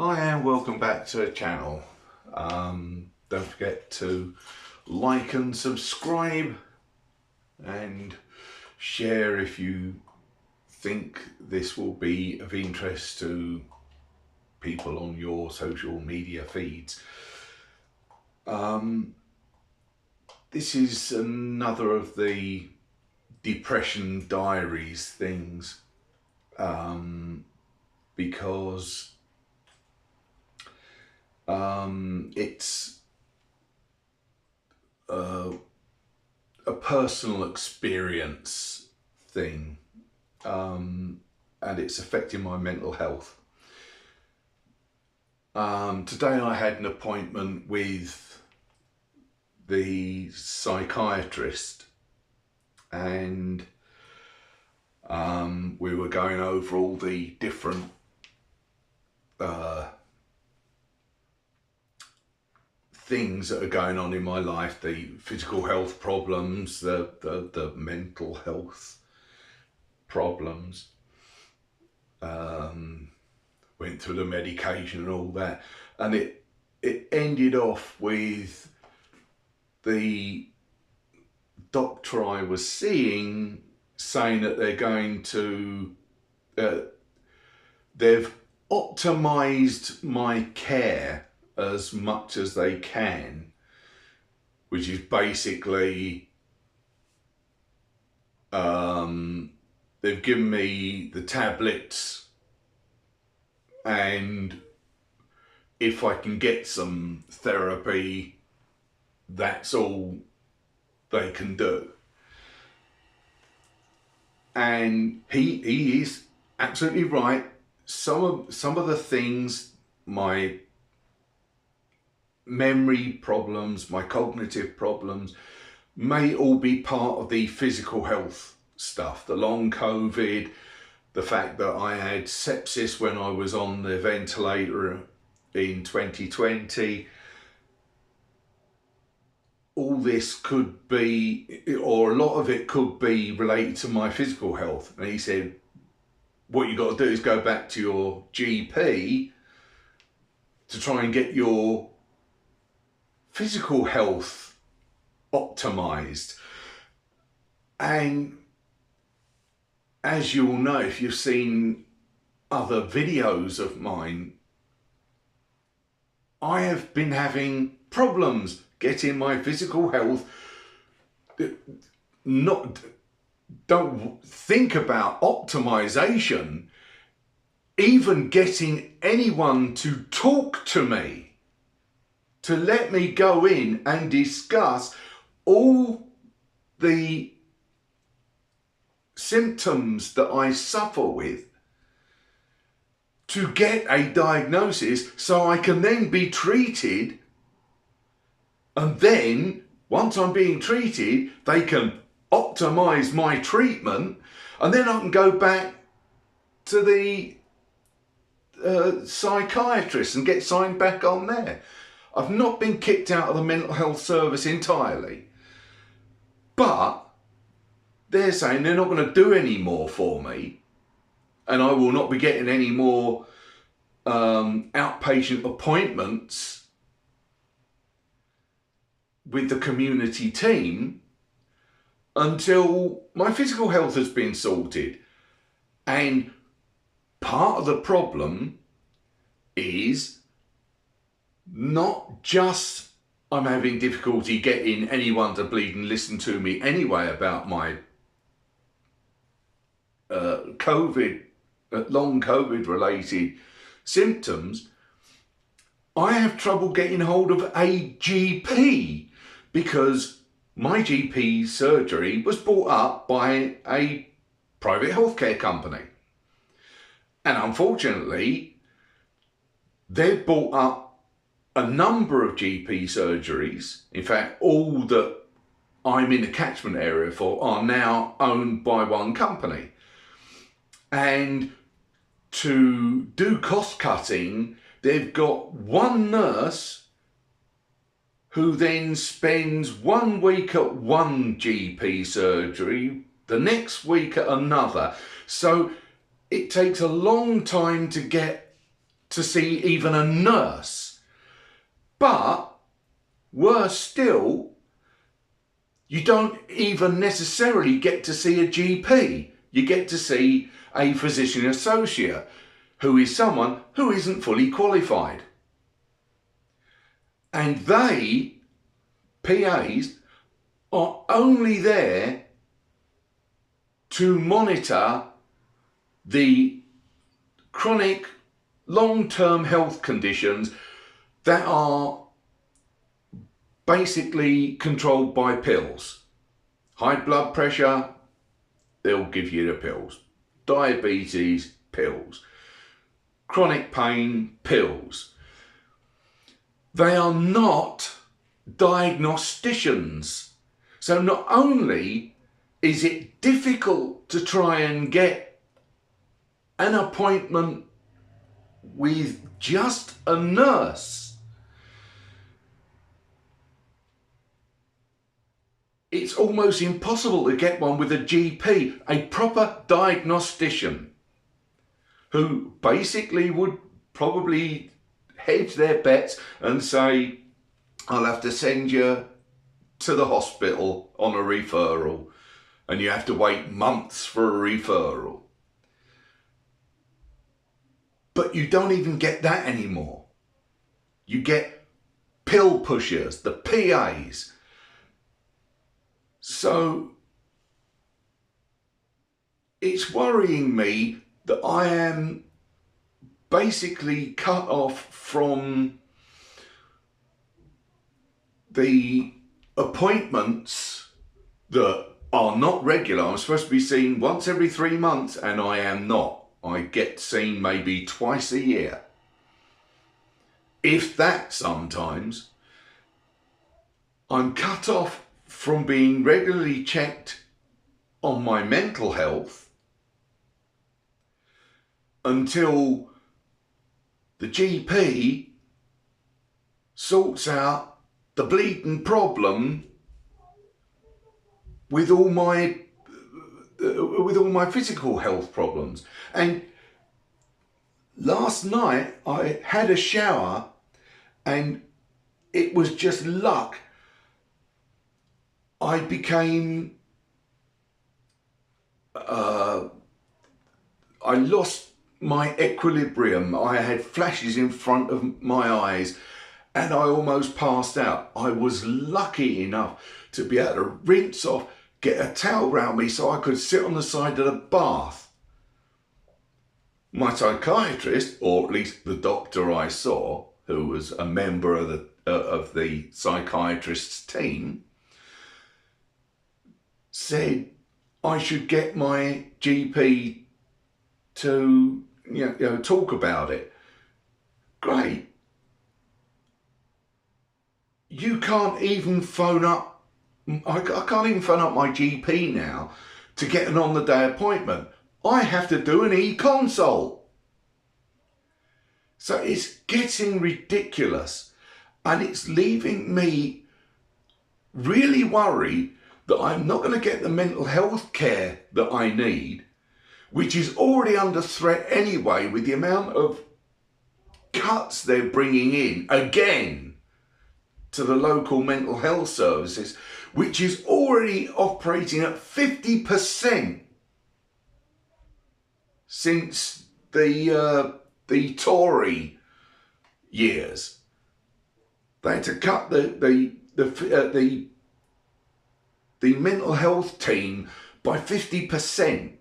Hi and welcome back to the channel. Don't forget to like and subscribe and share if you think this will be of interest to people on your social media feeds. This is another of the Depression Diaries things, because it's a personal experience thing, and it's affecting my mental health. Today I had an appointment with the psychiatrist, and we were going over all the different things that are going on in my life, the physical health problems, the mental health problems, went through the medication and all that, and it ended off with the doctor I was seeing saying that they're going to they've optimized my care as much as they can, which is basically they've given me the tablets, and if I can get some therapy, that's all they can do. And he is absolutely right. Some of the things, my memory problems, my cognitive problems, may all be part of the physical health stuff. The long COVID, the fact that I had sepsis when I was on the ventilator in 2020. All this could be, or a lot of it could be, related to my physical health. And he said, what you got to do is go back to your GP to try and get your physical health optimized. And as you'll know, if you've seen other videos of mine, I have been having problems getting my physical health. Don't think about optimization, even getting anyone to talk to me, to let me go in and discuss all the symptoms that I suffer with, to get a diagnosis so I can then be treated. And then once I'm being treated, they can optimize my treatment, and then I can go back to the psychiatrist and get signed back on there. I've not been kicked out of the mental health service entirely, but they're saying they're not going to do any more for me, and I will not be getting any more outpatient appointments with the community team until my physical health has been sorted. And part of the problem is not just I'm having difficulty getting anyone to bleed and listen to me anyway about my COVID, long COVID related symptoms. I have trouble getting hold of a GP, because my GP surgery was bought up by a private healthcare company. And unfortunately, they've bought up a number of GP surgeries. In fact, all that I'm in the catchment area for are now owned by one company. And to do cost cutting, they've got one nurse who then spends 1 week at one GP surgery, the next week at another. So it takes a long time to get to see even a nurse. But worse still, you don't even necessarily get to see a GP. You get to see a physician associate, who is someone who isn't fully qualified. And they, PAs, are only there to monitor the chronic long-term health conditions that are basically controlled by pills. High blood pressure, they'll give you the pills. Diabetes, pills. Chronic pain, pills. They are not diagnosticians. So not only is it difficult to try and get an appointment with just a nurse, it's almost impossible to get one with a GP, a proper diagnostician, who basically would probably hedge their bets and say, I'll have to send you to the hospital on a referral, and you have to wait months for a referral. But you don't even get that anymore. You get pill pushers, the PAs. So it's worrying me that I am basically cut off from the appointments that are not regular. I'm supposed to be seen once every 3 months, and I am not. I get seen maybe twice a year, if that sometimes. I'm cut off from being regularly checked on my mental health until the GP sorts out the bleeding problem with all my physical health problems. And last night I had a shower, and it was just luck. I became, I lost my equilibrium. I had flashes in front of my eyes, and I almost passed out. I was lucky enough to be able to rinse off, get a towel around me so I could sit on the side of the bath. My psychiatrist, or at least the doctor I saw, who was a member of the psychiatrist's team, said I should get my GP to talk about it. Great. You can't even phone up. I can't even phone up my GP now to get an on-the-day appointment. I have to do an e-consult. So it's getting ridiculous, and it's leaving me really worried that I'm not going to get the mental health care that I need, which is already under threat anyway with the amount of cuts they're bringing in again to the local mental health services, which is already operating at 50% since the Tory years. They had to cut the mental health team by 50%.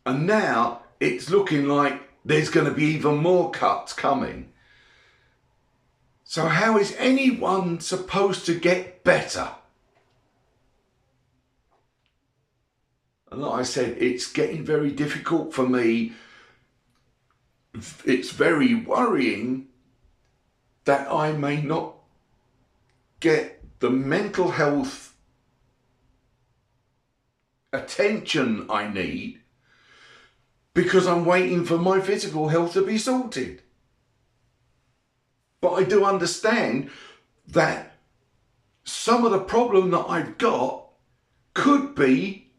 And now it's looking like there's going to be even more cuts coming. So how is anyone supposed to get better? And like I said, it's getting very difficult for me. It's very worrying that I may not get the mental health attention I need because I'm waiting for my physical health to be sorted. But I do understand that some of the problem that I've got could be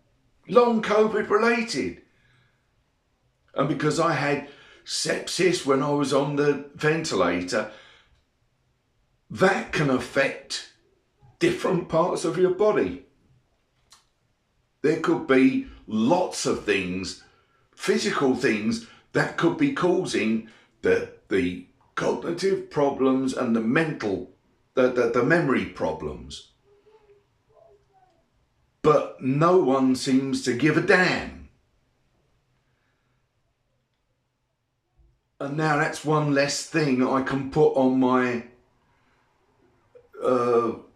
long COVID related. And because I had sepsis when I was on the ventilator. That can affect different parts of your body. There could be lots of things, physical things, that could be causing the cognitive problems and the mental, the memory problems. But no one seems to give a damn. And now that's one less thing I can put on my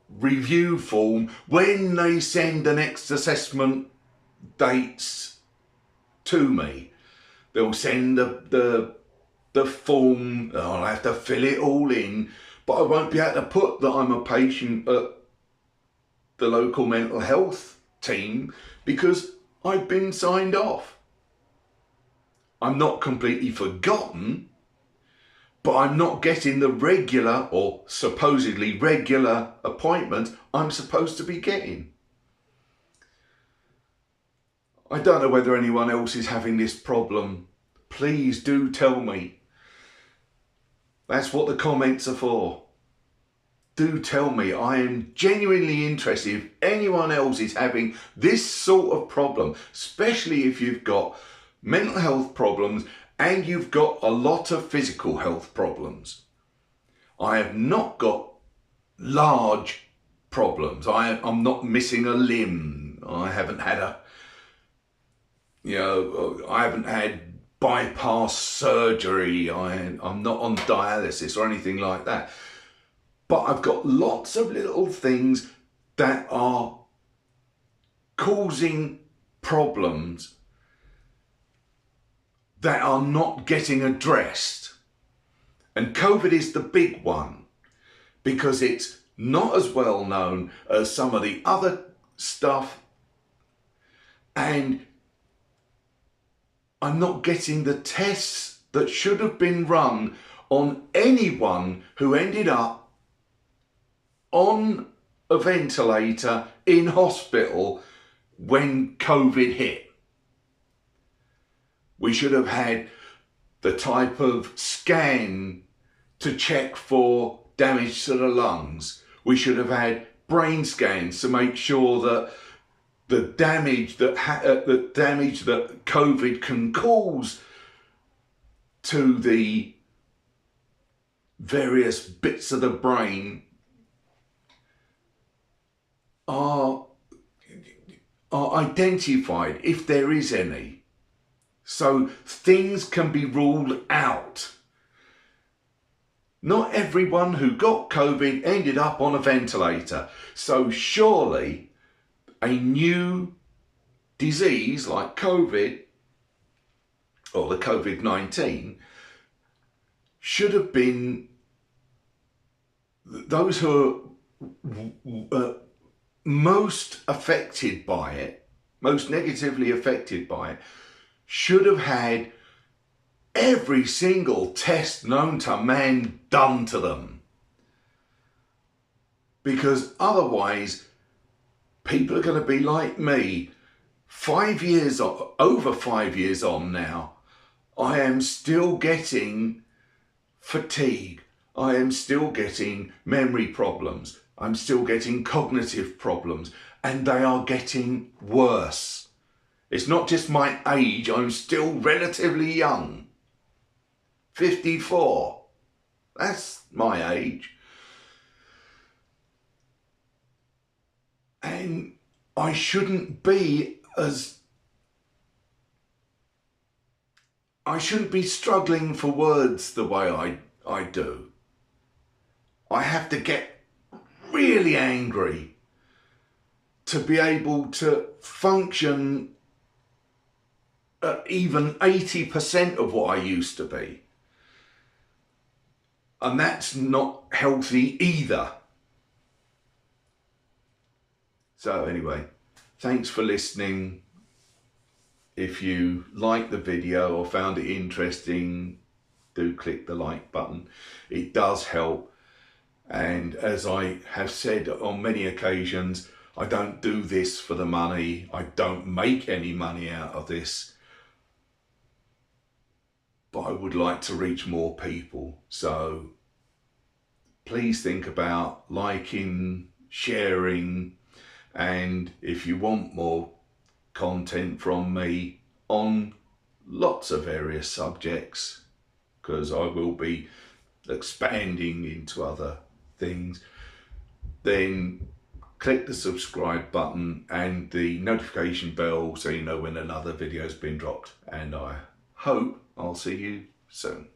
review form when they send the next assessment dates to me. They'll send the form. I'll have to fill it all in, but I won't be able to put that I'm a patient at the local mental health team because I've been signed off. I'm not completely forgotten, but I'm not getting the regular or supposedly regular appointments I'm supposed to be getting. I don't know whether anyone else is having this problem. Please do tell me. That's what the comments are for. Do tell me. I am genuinely interested if anyone else is having this sort of problem, especially if you've got mental health problems and you've got a lot of physical health problems. I have not got large problems. I'm not missing a limb. I haven't had I haven't had bypass surgery. I'm not on dialysis or anything like that. But I've got lots of little things that are causing problems that are not getting addressed. And COVID is the big one because it's not as well known as some of the other stuff, and I'm not getting the tests that should have been run on anyone who ended up on a ventilator in hospital when COVID hit. We should have had the type of scan to check for damage to the lungs. We should have had brain scans to make sure that the damage that COVID can cause to the various bits of the brain are identified, if there is any. So things can be ruled out. Not everyone who got COVID ended up on a ventilator. So surely a new disease like COVID or the COVID-19 should have been, those who are most affected by it, most negatively affected by it, should have had every single test known to man done to them. Because otherwise, people are going to be like me. Over 5 years on now, I am still getting fatigue. I am still getting memory problems. I'm still getting cognitive problems, and they are getting worse. It's not just my age, I'm still relatively young. 54. That's my age. And I shouldn't be struggling for words the way I do. I have to get really angry to be able to function at even 80% of what I used to be. And that's not healthy either. So anyway, thanks for listening. If you liked the video or found it interesting, do click the like button. It does help. And as I have said on many occasions, I don't do this for the money. I don't make any money out of this. but I would like to reach more people. So please think about liking, sharing, and if you want more content from me on lots of various subjects, because I will be expanding into other things, then click the subscribe button and the notification bell so you know when another video has been dropped. And I hope I'll see you soon.